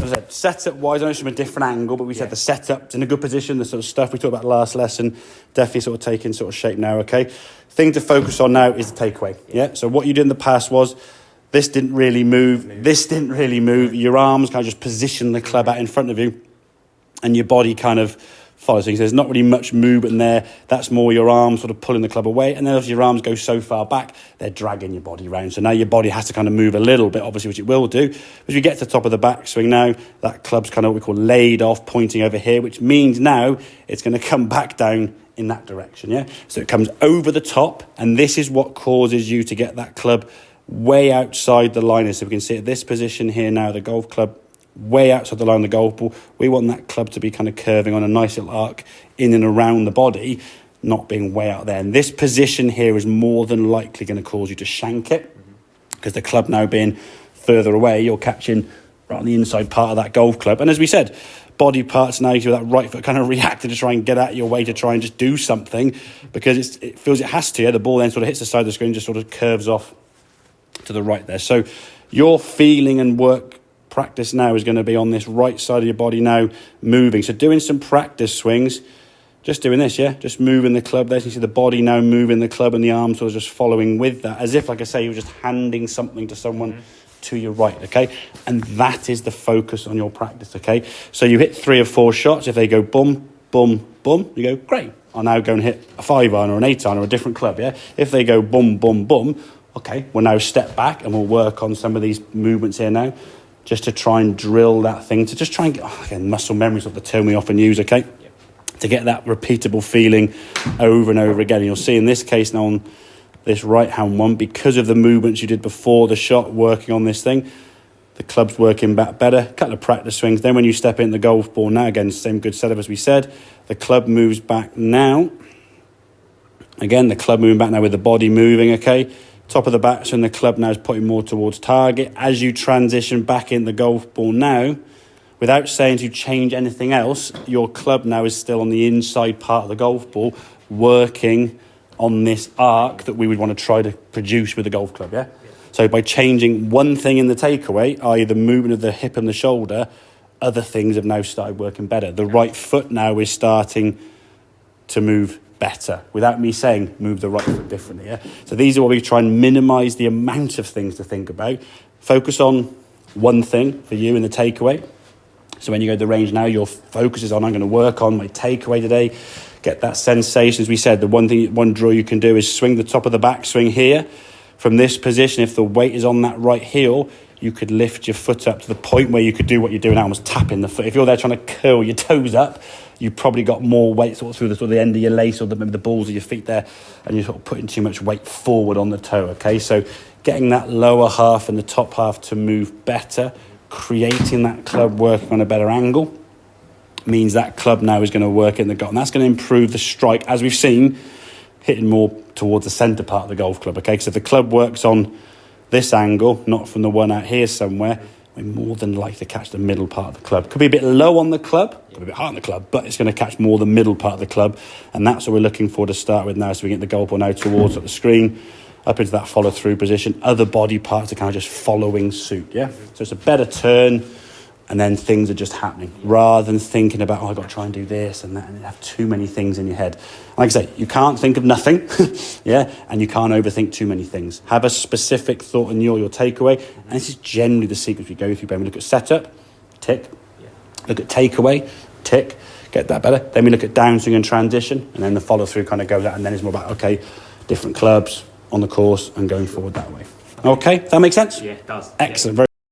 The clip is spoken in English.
as I said, setup-wise, I know it's from a different angle, but we said the setup's in a good position, the sort of stuff we talked about last lesson, definitely sort of taking sort of shape now, okay? Thing to focus on now is the takeaway, yeah? So what you did in the past was, this didn't really move, this didn't really move, your arms kind of just position the club out in front of you, and your body kind of follows things. There's not really much movement there. That's more your arms sort of pulling the club away. And then as your arms go so far back, they're dragging your body around. So now your body has to kind of move a little bit, obviously, which it will do. As you get to the top of the backswing now, that club's kind of what we call laid off, pointing over here, which means now it's going to come back down in that direction, yeah? So it comes over the top, and this is what causes you to get that club way outside the line. So we can see at this position here now, the golf club way outside the line of the golf ball. We want that club to be kind of curving on a nice little arc in and around the body, not being way out there. And this position here is more than likely going to cause you to shank it, because the club now being further away, you're catching right on the inside part of that golf club. And as we said, body parts now, that right foot kind of reacted to try and get out of your way, to try and just do something, because it feels it has to. Yeah? The ball then sort of hits the side of the screen, just sort of curves off to the right there. So your feeling and work practice now is going to be on this right side of your body now moving. So doing some practice swings, just doing this, yeah, just moving the club there. So you see the body now moving the club, and the arms sort of just following with that, as if, like I say, you're just handing something to someone to your right, okay? And that is the focus on your practice, okay? So you hit 3 or 4 shots. If they go boom, boom, boom, you go, great, I'll now go and hit a 5-iron or an 8-iron or a different club, yeah? If they go boom, boom, boom, okay, we'll now step back and we'll work on some of these movements here now, just to try and drill that thing, to just try and get, again, muscle memory is what the term we often use, okay? Yep. To get that repeatable feeling over and over again. And you'll see in this case now on this right-hand one, because of the movements you did before the shot, working on this thing, the club's working back better, couple of practice swings. Then when you step in the golf ball now, again, same good setup as we said, the club moves back now. Again, the club moving back now with the body moving, okay? Top of the backswing, the club now is putting more towards target. As you transition back in the golf ball now, without saying to change anything else, your club now is still on the inside part of the golf ball, working on this arc that we would want to try to produce with the golf club, yeah? So by changing one thing in the takeaway, i.e. the movement of the hip and the shoulder, other things have now started working better. The right foot now is starting to move better, without me saying move the right foot differently, yeah? So these are what we try and minimise the amount of things to think about. Focus on one thing for you in the takeaway. So when you go to the range now, your focus is on, I'm going to work on my takeaway today, get that sensation. As we said, the one drill you can do is swing the top of the backswing here. From this position, if the weight is on that right heel, you could lift your foot up to the point where you could do what you're doing now, almost tapping the foot. If you're there trying to curl your toes up, you've probably got more weight sort of through the sort of the end of your lace, or maybe the balls of your feet there, and you're sort of putting too much weight forward on the toe, okay? So getting that lower half and the top half to move better, creating that club working on a better angle, means that club now is going to work in the golf. And that's going to improve the strike, as we've seen, hitting more towards the centre part of the golf club, okay? So if the club works on this angle, not from the one out here somewhere, we're more than likely to catch the middle part of the club. Could be a bit low on the club, could be a bit high on the club, but it's going to catch more the middle part of the club, and that's what we're looking for to start with now. So we get the golf ball now towards the screen, up into that follow-through position. Other body parts are kind of just following suit, yeah? So it's a better turn, and then things are just happening, rather than thinking about, oh, I've got to try and do this and that, and have too many things in your head. Like I say, you can't think of nothing, yeah, and you can't overthink too many things. Have a specific thought in your takeaway, and this is generally the sequence we go through. Then we look at setup, tick. Look at takeaway, tick. Get that better. Then we look at downswing and transition, and then the follow-through kind of goes out, and then it's more about, okay, different clubs on the course and going forward that way. Okay, that makes sense? Yeah, it does. Excellent. Yeah.